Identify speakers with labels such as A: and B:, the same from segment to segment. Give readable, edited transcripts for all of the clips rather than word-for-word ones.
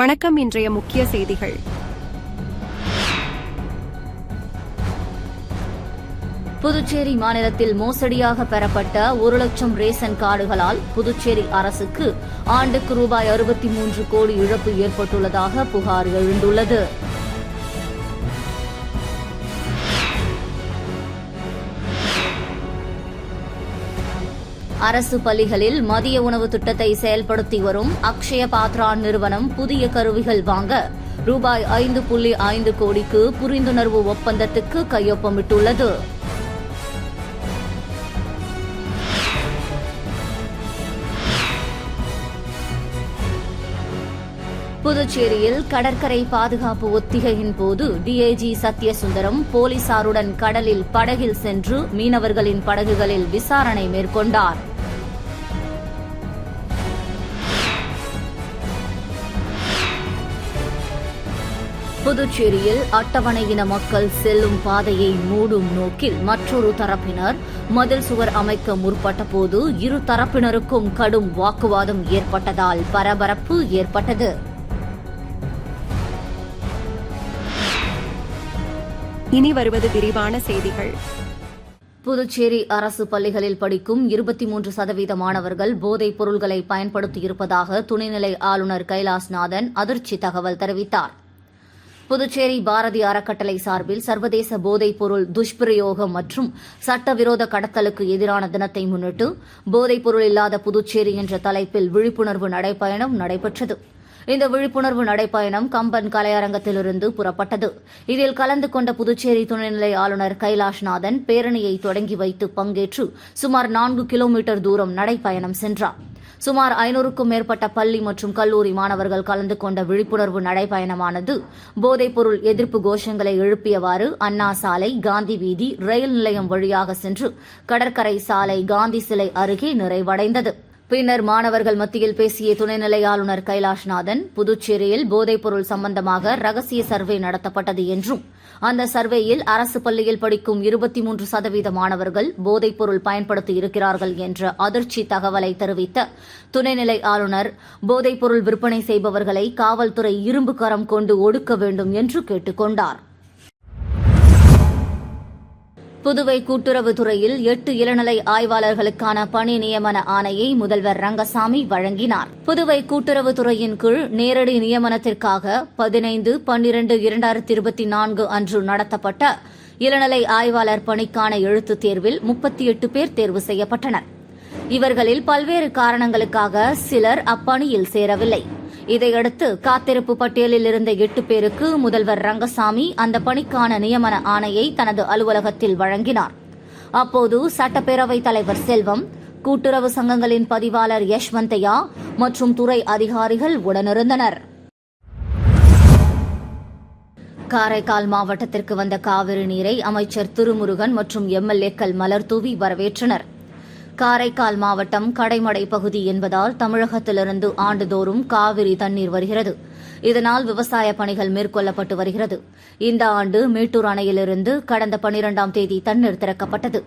A: வணக்கம். இன்றைய முக்கிய செய்திகள்.
B: புதுச்சேரி மாநிலத்தில் மோசடியாக பெறப்பட்ட 1 லட்சம் ரேஷன் கார்டுகளால் புதுச்சேரி அரசுக்கு ஆண்டுக்கு ரூபாய் 63 கோடி இழப்பு ஏற்பட்டுள்ளதாக புகார் எழுந்துள்ளது. அரசு பள்ளிகளில் மதிய உணவு திட்டத்தை செயல்படுத்தி வரும் அக்ஷய பாத்ரா நிறுவனம் புதிய கருவிகள் வாங்க ரூபாய் 5.5 கோடிக்கு புரிந்துணர்வு ஒப்பந்தத்துக்கு கையொப்பமிட்டுள்ளது. புதுச்சேரியில் கடற்கரை பாதுகாப்பு ஒத்திகையின் போது டிஐஜி சத்யசுந்தரம் போலீசாருடன் கடலில் படகில் சென்று மீனவர்களின் படகுகளில் விசாரணை மேற்கொண்டார். புதுச்சேரியில் அட்டவணையின மக்கள் செல்லும் பாதையை மூடும் நோக்கில் மற்றொரு தரப்பினர் மதில் சுவர் அமைக்க முற்பட்டபோது இரு தரப்பினருக்கும் கடும் வாக்குவாதம் ஏற்பட்டதால் பரபரப்பு ஏற்பட்டது.
A: இனி வருவது விரிவான செய்திகள்.
B: புதுச்சேரி அரசு பள்ளிகளில் படிக்கும் 23% மாணவர்கள் போதைப் பொருள்களை பயன்படுத்தியிருப்பதாக துணைநிலை ஆளுநர் கைலாஷ்நாதன் அதிர்ச்சி தகவல் தெரிவித்தார். புதுச்சேரி பாரதி அறக்கட்டளை சார்பில் சர்வதேச போதைப் பொருள் துஷ்பிரயோகம் மற்றும் சட்டவிரோத கடத்தலுக்கு எதிரான தினத்தை முன்னிட்டு போதைப் பொருள் இல்லாத புதுச்சேரி என்ற தலைப்பில் விழிப்புணர்வு நடைப்பயணம் நடைபெற்றது. இந்த விழிப்புணர்வு நடைப்பயணம் கம்பன் கலையரங்கத்திலிருந்து புறப்பட்டது. இதில் கலந்து கொண்ட புதுச்சேரி துணைநிலை ஆளுநர் கைலாஷ்நாதன் பேரணியை தொடங்கி வைத்து பங்கேற்று சுமார் 4 கிலோமீட்டர் தூரம் நடைப்பயணம் சென்றார். சுமார் 500க்கும் மேற்பட்ட பள்ளி மற்றும் கல்லூரி மாணவர்கள் கலந்து கொண்ட விழிப்புணர்வு நடைப்பயணமானது போதைப்பொருள் எதிர்ப்பு கோஷங்களை எழுப்பியவாறு அண்ணா சாலை, காந்தி வீதி, ரயில் நிலையம் வழியாக சென்று கடற்கரை சாலை, காந்தி சிலை அருகே நிறைவடைந்தது. பின்னர் மாணவர்கள் மத்தியில் பேசிய துணைநிலை ஆளுநர் கைலாஷ்நாதன், புதுச்சேரியில் போதைப்பொருள் சம்பந்தமாக ரகசிய சர்வே நடத்தப்பட்டது என்றும் அந்த சர்வேயில் அரசு பள்ளியில் படிக்கும் 23% மாணவர்கள் போதைப்பொருள் பயன்படுத்தி இருக்கிறார்கள் என்ற அதிர்ச்சி தகவலை தெரிவித்த துணைநிலை ஆளுநர், போதைப்பொருள் விற்பனை செய்பவர்களை காவல்துறை இரும்பு கரம் கொண்டு ஒடுக்க வேண்டும் என்று கேட்டுக் கொண்டார். புதுவை கூட்டுறவுத்துறையில் 8 இளநிலை ஆய்வாளர்களுக்கான பணி நியமன ஆணையை முதல்வர் ரங்கசாமி வழங்கினார். புதுவை கூட்டுறவுத்துறையின் கீழ் நேரடி நியமனத்திற்காக 15/12/2024 அன்று நடத்தப்பட்ட இளநிலை ஆய்வாளர் பணிக்கான எழுத்துத் தேர்வில் 38 பேர் தேர்வு செய்யப்பட்டனர். இவர்களில் பல்வேறு காரணங்களுக்காக சிலர் அப்பணியில் சேரவில்லை. இதையடுத்து காத்திருப்பு பட்டியலில் இருந்த 8 பேருக்கு முதல்வர் ரங்கசாமி அந்த பணிக்கான நியமன ஆணையை தனது அலுவலகத்தில் வழங்கினார். அப்போது சட்டப்பேரவைத் தலைவர் செல்வம், கூட்டுறவு சங்கங்களின் பதிவாளர் யஷ்வந்தையா மற்றும் துறை அதிகாரிகள் உடனிருந்தனர். காரைக்கால் மாவட்டத்திற்கு வந்த காவிரி நீரை அமைச்சர் திருமுருகன் மற்றும் எம்எல்ஏக்கள் மலர்தூவி வரவேற்றனர். காரைக்கால் மாவட்டம் கடைமடை பகுதி என்பதால் தமிழகத்திலிருந்து ஆண்டுதோறும் காவிரி தண்ணீர் வருகிறது. இதனால் விவசாய பணிகள் மேற்கொள்ளப்பட்டு வருகிறது. இந்த ஆண்டு மேட்டூர் அணையிலிருந்து கடந்த 12ஆம் தேதி தண்ணீர் திறக்கப்பட்டது.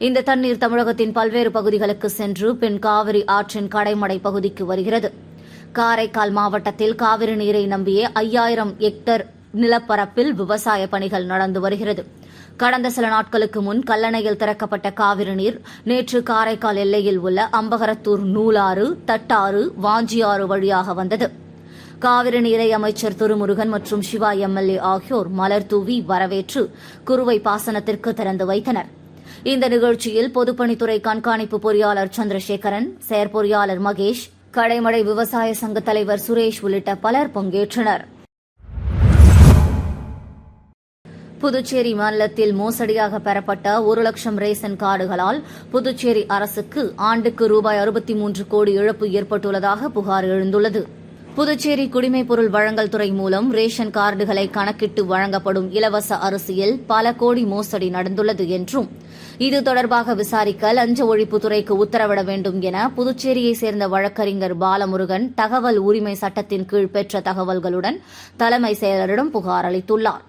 B: இந்த தண்ணீர் தமிழகத்தின் பல்வேறு பகுதிகளுக்கு சென்று பின் காவிரி ஆற்றின் கடைமடை பகுதிக்கு வருகிறது. காரைக்கால் மாவட்டத்தில் காவிரி நீரை நம்பிய 5000 ஹெக்டேர் நிலப்பரப்பில் விவசாய பணிகள் நடந்து வருகிறது. கடந்த சில நாட்களுக்கு முன் கல்லணையில் திறக்கப்பட்ட காவிரி நீர் நேற்று காரைக்கால் எல்லையில் உள்ள அம்பகரத்தூர், நூலாறு, தட்டாறு, வாஞ்சியாறு வழியாக வந்தது. காவிரி நீரை அமைச்சர் திருமுருகன் மற்றும் சிவா எம்எல்ஏ ஆகியோர் மலர் தூவி வரவேற்று குறுவை பாசனத்திற்கு திறந்து வைத்தனர். இந்த நிகழ்ச்சியில் பொதுப்பணித்துறை கண்காணிப்பு பொறியாளர் சந்திரசேகரன், செயற்பொறியாளர் மகேஷ், கடைமடை விவசாய சங்க தலைவர் சுரேஷ் உள்ளிட்ட பலர் பங்கேற்றனர். புதுச்சேரி மாநிலத்தில் மோசடியாக பெறப்பட்ட 1 லட்சம் ரேஷன் கார்டுகளால் புதுச்சேரி அரசுக்கு ஆண்டுக்கு ரூபாய் 63 கோடி இழப்பு ஏற்பட்டுள்ளதாக புகார் எழுந்துள்ளது. புதுச்சேரி குடிமைப் பொருள் வழங்கல் துறை மூலம் ரேஷன் கார்டுகளை கணக்கிட்டு வழங்கப்படும் இலவச அரிசியில் பல கோடி மோசடி நடந்துள்ளது என்றும் இது தொடர்பாக விசாரிக்க லஞ்ச ஒழிப்புத்துறைக்கு உத்தரவிட வேண்டும் என புதுச்சேரியைச் சேர்ந்த வழக்கறிஞர் பாலமுருகன் தகவல் உரிமை சட்டத்தின் கீழ் பெற்ற தகவல்களுடன் தலைமை செயலரிடம் புகார் அளித்துள்ளார்.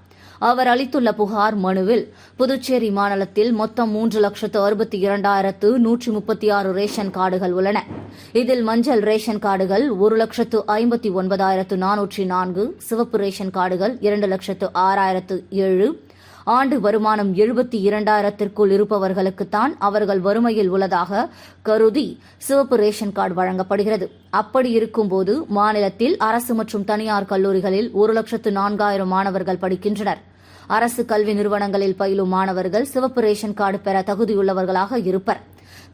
B: அவர் அளித்துள்ள புகார் மனுவில் புதுச்சேரி மாநிலத்தில் மொத்தம் 3,62,136 ரேஷன் கார்டுகள் உள்ளன. இதில் மஞ்சள் ரேஷன் கார்டுகள் 1,59,404, சிவப்பு ரேஷன் கார்டுகள் 2,06,007, ஆண்டு வருமானம் 72,000ற்குள் இருப்பவர்களுக்குத்தான் அவர்கள் வறுமையில் உள்ளதாக கருதி சிவப்பு ரேஷன் கார்டு வழங்கப்படுகிறது. அப்படி இருக்கும்போது மாநிலத்தில் அரசு மற்றும் தனியார் கல்லூரிகளில் 1,04,000 மாணவர்கள் படிக்கின்றனர். அரசு கல்வி நிறுவனங்களில் பயிலும் மாணவர்கள் சிவப்பு ரேஷன் கார்டு பெற தகுதியுள்ளவர்களாக இருப்பர்.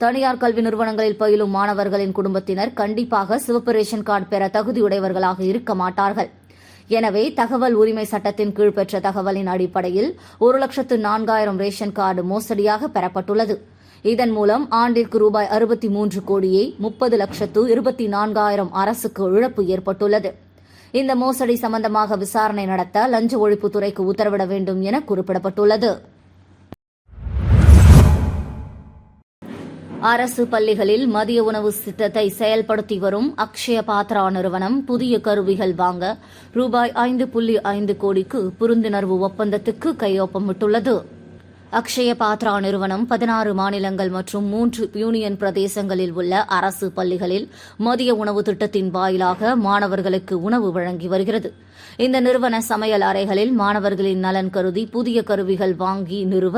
B: தனியார் கல்வி நிறுவனங்களில் பயிலும் மாணவர்களின் குடும்பத்தினர் கண்டிப்பாக சிவப்பு ரேஷன் கார்டு பெற தகுதியுடையவர்களாக இருக்க மாட்டார்கள். எனவே தகவல் உரிமை சட்டத்தின் கீழ் பெற்ற தகவலின் அடிப்படையில் 1,04,000 ரேஷன் கார்டு மோசடியாக பெறப்பட்டுள்ளது. இதன் மூலம் ஆண்டிற்கு ரூபாய் 63 கோடியே 30,24,000 அரசுக்கு இழப்பு ஏற்பட்டுள்ளது. இந்த மோசடி சம்பந்தமாக விசாரணை நடத்த லஞ்ச ஒழிப்புத்துறைக்கு உத்தரவிட வேண்டும் என குறிப்பிடப்பட்டுள்ளது. அரசு பள்ளிகளில் மதிய உணவு திட்டத்தை செயல்படுத்தி வரும் அக்ஷய பாத்ரா நிறுவனம் புதிய கருவிகள் வாங்க ரூபாய் 5.5 கோடிக்கு புரிந்துணர்வு ஒப்பந்தத்துக்கு கையொப்பமிட்டுள்ளது. அக்ஷய பாத்ரா நிறுவனம் 16 மாநிலங்கள் மற்றும் 3 யூனியன் பிரதேசங்களில் உள்ள அரசு பள்ளிகளில் மதிய உணவு திட்டத்தின் வாயிலாக மாணவர்களுக்கு உணவு வழங்கி வருகிறது. இந்த நிறுவன சமையல் அறைகளில் மாணவர்களின் நலன் கருதி புதிய கருவிகள் வாங்கி நிறுவ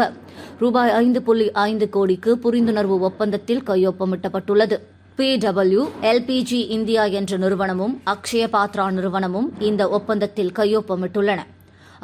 B: ரூபாய் 5.5 கோடிக்கு புரிந்துணர்வு ஒப்பந்தத்தில் கையொப்பமிடப்பட்டுள்ளது. PW LPG இந்தியா என்ற நிறுவனமும் அக்ஷய பாத்ரா நிறுவனமும் இந்த ஒப்பந்தத்தில் கையொப்பமிட்டுள்ளன.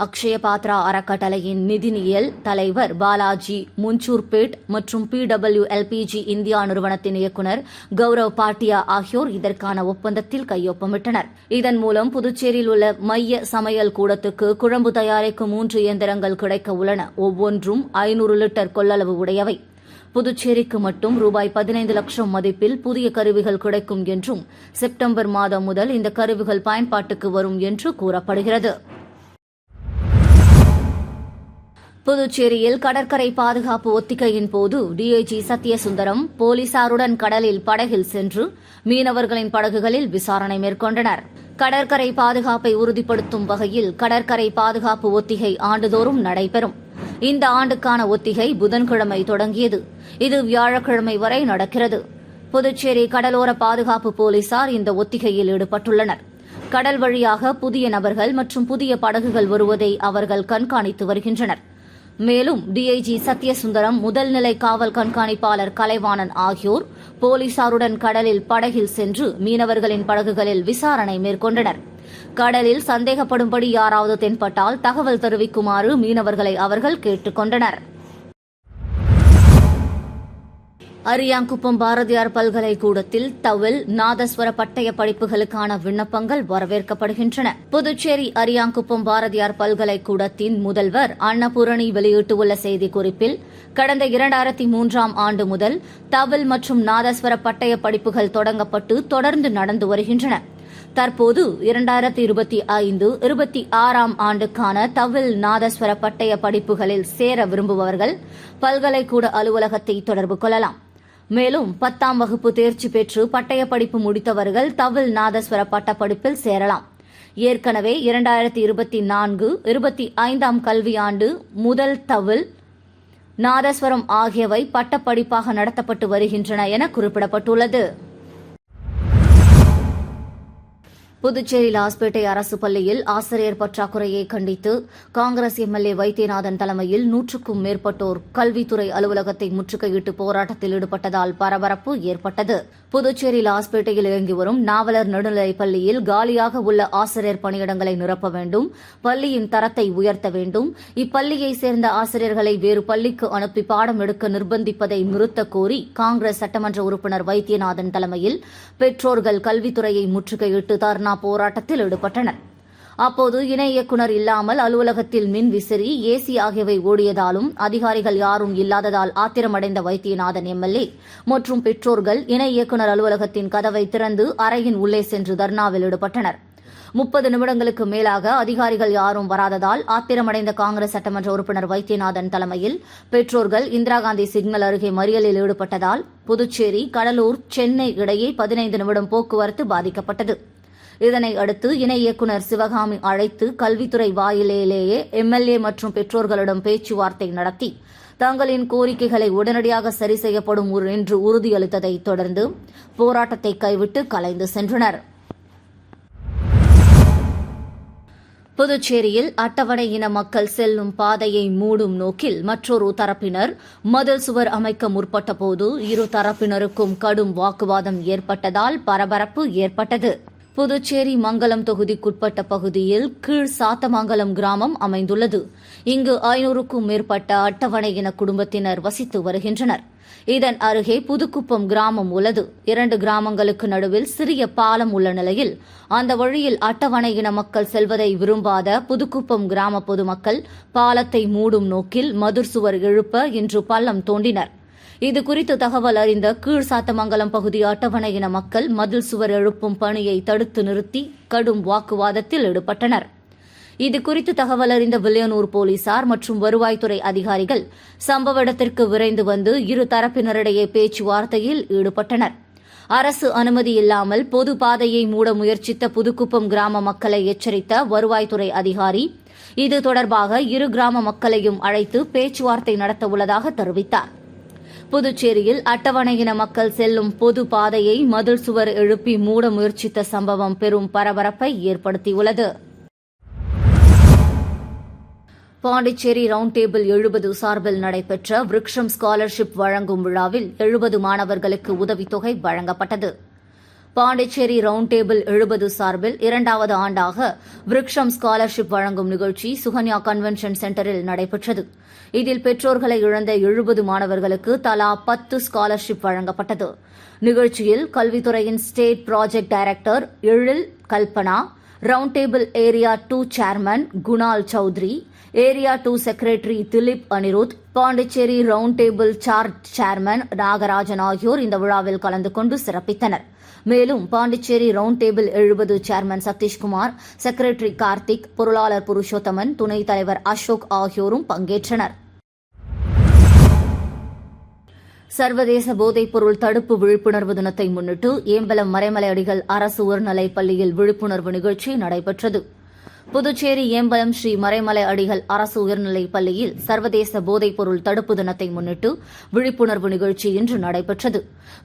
B: அக்ஷய பாத்ரா அறக்கட்டளையின் நிதிநியல் தலைவர் பாலாஜி முன்சூர்பேட் மற்றும் PW LPG இந்தியா நிறுவனத்தின் இயக்குநர் கௌரவ் பாட்டியா ஆகியோர் இதற்கான ஒப்பந்தத்தில் கையொப்பமிட்டனர். இதன் மூலம் புதுச்சேரியில் உள்ள மைய சமையல் கூடத்துக்கு குழம்பு தயாரிக்கும் 3 இயந்திரங்கள் கிடைக்க உள்ளன. ஒவ்வொன்றும் 500 லிட்டர் கொள்ளளவு உடையவை. புதுச்சேரிக்கு மட்டும் ரூபாய் 15 லட்சம் மதிப்பில் புதிய கருவிகள் கிடைக்கும் என்றும் செப்டம்பர் மாதம் முதல் இந்த கருவிகள் பயன்பாட்டுக்கு வரும் என்று கூறப்படுகிறது. புதுச்சேரியில் கடற்கரை பாதுகாப்பு ஒத்திகையின் போது DIG சத்யசுந்தரம் போலீசாருடன் கடலில் படகில் சென்று மீனவர்களின் படகுகளில் விசாரணை மேற்கொண்டனர். கடற்கரை பாதுகாப்பை உறுதிப்படுத்தும் வகையில் கடற்கரை பாதுகாப்பு ஒத்திகை ஆண்டுதோறும் நடைபெறும். இந்த ஆண்டுக்கான ஒத்திகை புதன்கிழமை தொடங்கியது. இது வியாழக்கிழமை வரை நடக்கிறது. புதுச்சேரி கடலோர பாதுகாப்பு போலீசார் இந்த ஒத்திகையில் ஈடுபட்டுள்ளனர். கடல் வழியாக புதிய நபர்கள் மற்றும் புதிய படகுகள் வருவதை அவர்கள் கண்காணித்து வருகின்றனர். மேலும் DIG சத்யசுந்தரம், முதல்நிலை காவல் கண்காணிப்பாளர் கலைவாணன் ஆகியோர் போலீசாருடன் கடலில் படகில் சென்று மீனவர்களின் படகுகளில் விசாரணை மேற்கொண்டனர். கடலில் சந்தேகப்படும்படி யாராவது தென்பட்டால் தகவல் தெரிவிக்குமாறு மீனவர்களை அவர்கள் கேட்டுக் கொண்டனர். அரியாங்குப்பம் பாரதியார் பல்கலைக்கூடத்தில் தவில், நாதஸ்வர பட்டய படிப்புகளுக்கான விண்ணப்பங்கள் வரவேற்கப்படுகின்றன. புதுச்சேரி அரியாங்குப்பம் பாரதியார் பல்கலைக்கூடத்தின் முதல்வர் அன்னபூரணி வெளியிட்டுள்ள செய்திக்குறிப்பில், கடந்த 2003ஆம் ஆண்டு முதல் தவில் மற்றும் நாதஸ்வர பட்டய படிப்புகள் தொடங்கப்பட்டு தொடர்ந்து நடந்து வருகின்றன. தற்போது 2025-26ஆம் ஆண்டுக்கான தவில், நாதஸ்வர பட்டய படிப்புகளில் சேர விரும்புபவர்கள் பல்கலைக்கூட அலுவலகத்தை தொடர்பு கொள்ளலாம். மேலும் 10ஆம் வகுப்பு தேர்ச்சி பெற்று பட்டய படிப்பு முடித்தவர்கள் தவில், நாதஸ்வர பட்டப்படிப்பில் சேரலாம். ஏற்கனவே 2024-25ஆம் கல்வியாண்டு முதல் தவில், நாதஸ்வரம் ஆகியவை பட்டப்படிப்பாக நடத்தப்பட்டு வருகின்றன என குறிப்பிடப்பட்டுள்ளது. புதுச்சேரி லாஸ்பேட்டை அரசு பள்ளியில் ஆசிரியர் பற்றாக்குறையை கண்டித்து காங்கிரஸ் MLA வைத்தியநாதன் தலைமையில் 100க்கும் மேற்பட்டோர் கல்வித்துறை அலுவலகத்தை முற்றுகையிட்டு போராட்டத்தில் ஈடுபட்டதால் பரபரப்பு ஏற்பட்டது. புதுச்சேரி லாஸ்பேட்டையில் இயங்கி வரும் நாவலர் நடுநிலைப் பள்ளியில் காலியாக உள்ள ஆசிரியர் பணியிடங்களை நிரப்ப வேண்டும், பள்ளியின் தரத்தை உயர்த்த வேண்டும், இப்பள்ளியை சேர்ந்த ஆசிரியர்களை வேறு பள்ளிக்கு அனுப்பி பாடம் எடுக்க நிர்பந்திப்பதை நிறுத்தக் கோரி காங்கிரஸ் சட்டமன்ற உறுப்பினர் வைத்தியநாதன் தலைமையில் பெற்றோர்கள் கல்வித்துறையை முற்றுகையிட்டு தர்ணா போராட்டத்தில் ஈடுபட்டனர். அப்போது இணை இயக்குநர் இல்லாமல் அலுவலகத்தில் மின் விசிறி, AC ஆகியவை ஓடியதாலும் அதிகாரிகள் யாரும் இல்லாததால் ஆத்திரமடைந்த வைத்தியநாதன் MLA மற்றும் பெற்றோர்கள் இணை இயக்குநர் அலுவலகத்தின் கதவை திறந்து அறையின் உள்ளே சென்று தர்ணாவில் ஈடுபட்டனர். 30 நிமிடங்களுக்கு மேலாக அதிகாரிகள் யாரும் வராததால் ஆத்திரமடைந்த காங்கிரஸ் சட்டமன்ற உறுப்பினர் வைத்தியநாதன் தலைமையில் பெற்றோர்கள் இந்திரா காந்தி சிக்னல் அருகே மறியலில் ஈடுபட்டதால் புதுச்சேரி, கடலூர், சென்னை இடையே 15 நிமிடம் போக்குவரத்து பாதிக்கப்பட்டது. இதனை அடுத்து இணை இயக்குநர் சிவகாமி அழைத்து கல்வித்துறை வாயிலேயே எம்எல்ஏ மற்றும் பெற்றோர்களிடம் பேச்சுவார்த்தை நடத்தி தங்களின் கோரிக்கைகளை உடனடியாக சரி செய்யப்படும் என்று உறுதியளித்ததைத் தொடர்ந்து போராட்டத்தை கைவிட்டு கலைந்து சென்றனர். புதுச்சேரியில் அட்டவணை இன மக்கள் செல்லும் பாதையை மூடும் நோக்கில் மற்றொரு தரப்பினர் மதில் சுவர் அமைக்க முற்பட்டபோது இரு தரப்பினருக்கும் கடும் வாக்குவாதம் ஏற்பட்டதால் பரபரப்பு ஏற்பட்டது. புதுச்சேரி மங்கலம் தொகுதிக்குட்பட்ட பகுதியில் கீழ் சாத்தமங்கலம் கிராமம் அமைந்துள்ளது. இங்கு 500க்கும் மேற்பட்ட அட்டவணை இன குடும்பத்தினர் வசித்து வருகின்றனர். இதன் அருகே புதுக்குப்பம் கிராமம் உள்ளது. 2 கிராமங்களுக்கு நடுவில் சிறிய பாலம் உள்ள நிலையில் அந்த வழியில் அட்டவணை இன மக்கள் செல்வதை விரும்பாத புதுக்குப்பம் கிராம பொதுமக்கள் பாலத்தை மூடும் நோக்கில் மதிர் சுவர் எழுப்ப இன்று பள்ளம் தோண்டினர். இதுகுறித்து தகவல் அறிந்த கீழ் சாத்தமங்கலம் பகுதி அட்டவணை இன மக்கள் மதில் சுவர் எழுப்பும் பணியை தடுத்து நிறுத்தி கடும் வாக்குவாதத்தில் ஈடுபட்டனர். இதுகுறித்து தகவல் அறிந்த வில்லியனூர் போலீசார் மற்றும் வருவாய்த்துறை அதிகாரிகள் சம்பவ இடத்திற்கு விரைந்து வந்து இரு தரப்பினரிடையே பேச்சுவார்த்தையில் ஈடுபட்டனர். அரசு அனுமதி இல்லாமல் பொது பாதையை மூட முயற்சித்த புதுக்குப்பம் கிராம மக்களை எச்சரித்த வருவாய்த்துறை அதிகாரி இது தொடர்பாக இரு கிராம மக்களையும் அழைத்து பேச்சுவார்த்தை நடத்தவுள்ளதாக தெரிவித்தார். புதுச்சேரியில் அட்டவணை இன மக்கள் செல்லும் பொது பாதையை மதில் சுவர் எழுப்பி மூட முயற்சித்த சம்பவம் பெரும் பரபரப்பை ஏற்படுத்தியுள்ளது. பாண்டிச்சேரி ரவுண்ட் டேபிள் 70 சார்பில் நடைபெற்ற விருக்ஷம் ஸ்காலர்ஷிப் வழங்கும் விழாவில் 70 மாணவர்களுக்கு உதவித்தொகை வழங்கப்பட்டது. பாண்டிச்சேரி ரவுண்ட் டேபிள் 70 சார்பில் 2வது ஆண்டாக விருக்ஷம் ஸ்காலர்ஷிப் வழங்கும் நிகழ்ச்சி சுகன்யா கன்வென்ஷன் சென்டரில் நடைபெற்றது. இதில் பெற்றோர்களை இழந்த 70 மாணவர்களுக்கு தலா 10 ஸ்காலர்ஷிப் வழங்கப்பட்டது. நிகழ்ச்சியில் கல்வித்துறையின் state project director Ezhil Kalpana, round table area 2 chairman Kunal Chowdhury, area 2 secretary Dilip Anirudh, Pondicherry round table chart chairman Nagarajan ஆகியோர் இந்த விழாவில் கலந்து கொண்டு சிறப்பித்தனர். மேலும் Pondicherry round table 70 chairman Sathishkumar, secretary Karthik, பொருளாளர் புருஷோத்தமன், துணைத் தலைவர் அசோக் ஆகியோரும் பங்கேற்றனர். சர்வதேச போதைப்பொருள் தடுப்பு விழிப்புணர்வு தினத்தை முன்னிட்டு ஏம்பலம் மறைமலை அடிகள் அரசு உயர்நிலைப் பள்ளியில் விழிப்புணர்வு நிகழ்ச்சி நடைபெற்றது. புதுச்சேரி ஏம்பலம் ஸ்ரீ மறைமலை அடிகள் அரசு உயர்நிலைப் பள்ளியில் சர்வதேச போதைப்பொருள் தடுப்பு தினத்தை முன்னிட்டு விழிப்புணர்வு நிகழ்ச்சி இன்று நடைபெற்றது.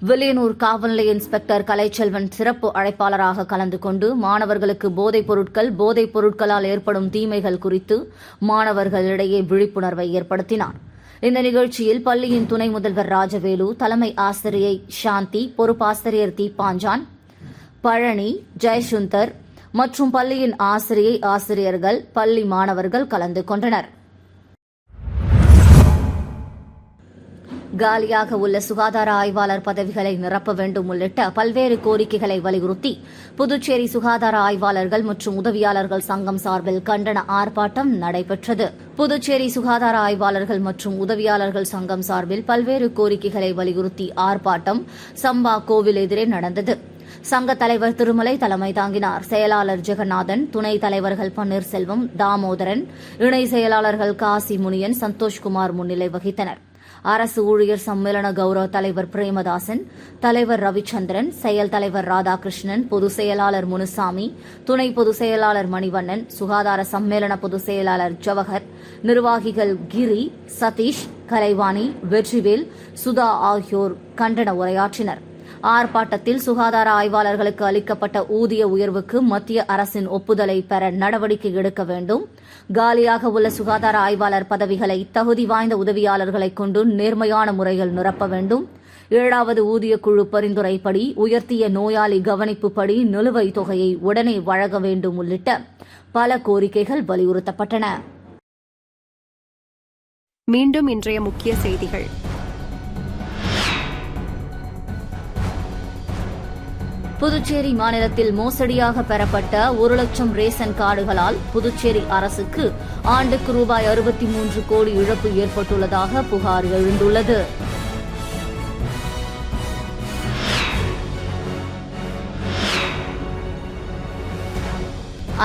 B: வில்லியனூர் காவல் நிலைய இன்ஸ்பெக்டர் கலைச்செல்வன் சிறப்பு அழைப்பாளராக கலந்து கொண்டு மாணவர்களுக்கு போதைப் பொருட்களால் ஏற்படும் தீமைகள் குறித்து மாணவர்களிடையே விழிப்புணர்வை ஏற்படுத்தினார். இந்த நிகழ்ச்சியில் பள்ளியின் துணை முதல்வர் ராஜவேலு, தலைமை ஆசிரியை சாந்தி, பொறுப்பாசிரியர் தீபாஞ்சான், பழனி, ஜெயசுந்தர் மற்றும் பள்ளியின் ஆசிரியர்கள், பள்ளி மாணவர்கள் கலந்து கொண்டனர். காலியாக உள்ள சுகாதார ஆய்வாளர் பதவிகளை நிரப்ப வேண்டும் உள்ளிட்ட பல்வேறு கோரிக்கைகளை வலியுறுத்தி புதுச்சேரி சுகாதார ஆய்வாளர்கள் மற்றும் உதவியாளர்கள் சங்கம் சார்பில் கண்டன ஆர்ப்பாட்டம் நடைபெற்றது. புதுச்சேரி சுகாதார ஆய்வாளர்கள் மற்றும் உதவியாளர்கள் சங்கம் சார்பில் பல்வேறு கோரிக்கைகளை வலியுறுத்தி ஆர்ப்பாட்டம் சம்பா கோவில் எதிரே நடந்தது. சங்க தலைவர் திருமலை தலைமை தாங்கினார். செயலாளர் ஜெகநாதன், துணைத் தலைவர்கள் பன்னீர்செல்வம், தாமோதரன், இணை செயலாளர்கள் காசி முனியன், சந்தோஷ்குமார் முன்னிலை வகித்தனர். அரசு ஊழியர் சம்மேளன கௌரவ தலைவர் பிரேமதாசன், தலைவர் ரவிச்சந்திரன், செயல் தலைவர் ராதாகிருஷ்ணன், பொதுச் செயலாளர் முனுசாமி, துணை பொதுச் செயலாளர் மணிவண்ணன், சுகாதார சம்மேளன பொதுச் செயலாளர் ஜவஹர், நிர்வாகிகள் கிரி, சதீஷ், கலைவாணி, வெற்றிவேல், சுதா ஆகியோர் கண்டன உரையாற்றினர். ஆர்ப்பாட்டத்தில் சுகாதார ஆய்வாளர்களுக்கு அளிக்கப்பட்ட ஊதிய உயர்வுக்கு மத்திய அரசின் ஒப்புதலை பெற நடவடிக்கை எடுக்க வேண்டும், காலியாக உள்ள சுகாதார ஆய்வாளர் பதவிகளை தகுதி வாய்ந்த உதவியாளர்களை கொண்டு நேர்மையான முறையில் நிரப்ப வேண்டும், 7வது ஊதிய குழு பரிந்துரைப்படி உயர்த்திய நோயாளி கவனிப்புப்படி நிலுவைத் தொகையை உடனே வழங்க வேண்டும் உள்ளிட்ட பல கோரிக்கைகள் வலியுறுத்தப்பட்டன.
A: மீண்டும் இன்றைய முக்கிய செய்திகள்.
B: புதுச்சேரி மாநிலத்தில் மோசடியாக பெறப்பட்ட 1 லட்சம் ரேஷன் கார்டுகளால் புதுச்சேரி அரசுக்கு ஆண்டுக்கு ரூபாய் 63 கோடி இழப்பு ஏற்பட்டுள்ளதாக புகார் எழுந்துள்ளது.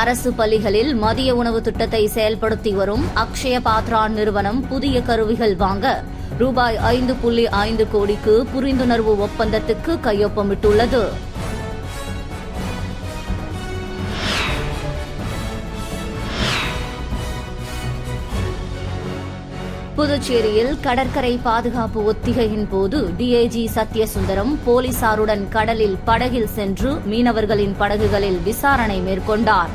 B: அரசு பள்ளிகளில் மதிய உணவு திட்டத்தை செயல்படுத்தி வரும் அக்ஷய பாத்ரா நிறுவனம் புதிய கருவிகள் வாங்க ரூபாய் 5.5 கோடிக்கு புரிந்துணர்வு ஒப்பந்தத்துக்கு கையொப்பமிட்டுள்ளது. புதுச்சேரியில் கடற்கரை பாதுகாப்பு ஒத்திகையின் போது டிஐஜி சத்யசுந்தரம் போலீசாருடன் கடலில் படகில் சென்று மீனவர்களின் படகுகளில் விசாரணை மேற்கொண்டார்.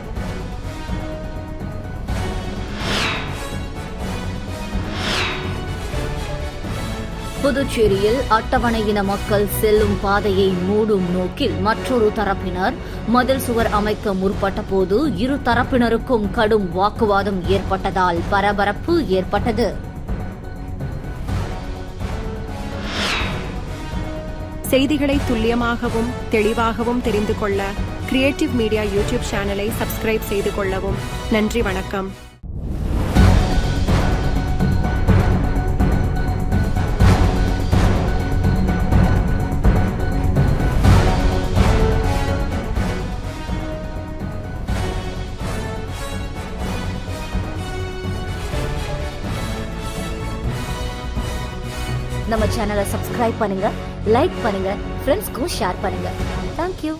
B: புதுச்சேரியில் அட்டவணையின மக்கள் செல்லும் பாதையை மூடும் நோக்கில் மற்றொரு தரப்பினர் மதில் சுவர் அமைக்க முற்பட்ட போது இரு தரப்பினருக்கும் கடும் வாக்குவாதம் ஏற்பட்டதால் பரபரப்பு ஏற்பட்டது.
A: செய்திகளை துல்லியமாகவும் தெளிவாகவும் தெரிந்து கொள்ள கிரியேட்டிவ் மீடியா யூடியூப் சேனலை சப்ஸ்கிரைப் செய்து கொள்ளவும். நன்றி, வணக்கம்.
B: நம்ம சேனலை சப்ஸ்கிரைப் பண்ணுங்க, லைக் பண்ணுங்க, ஃப்ரெண்ட்ஸ்க்கும் ஷேர் பண்ணுங்க. தேங்க்யூ.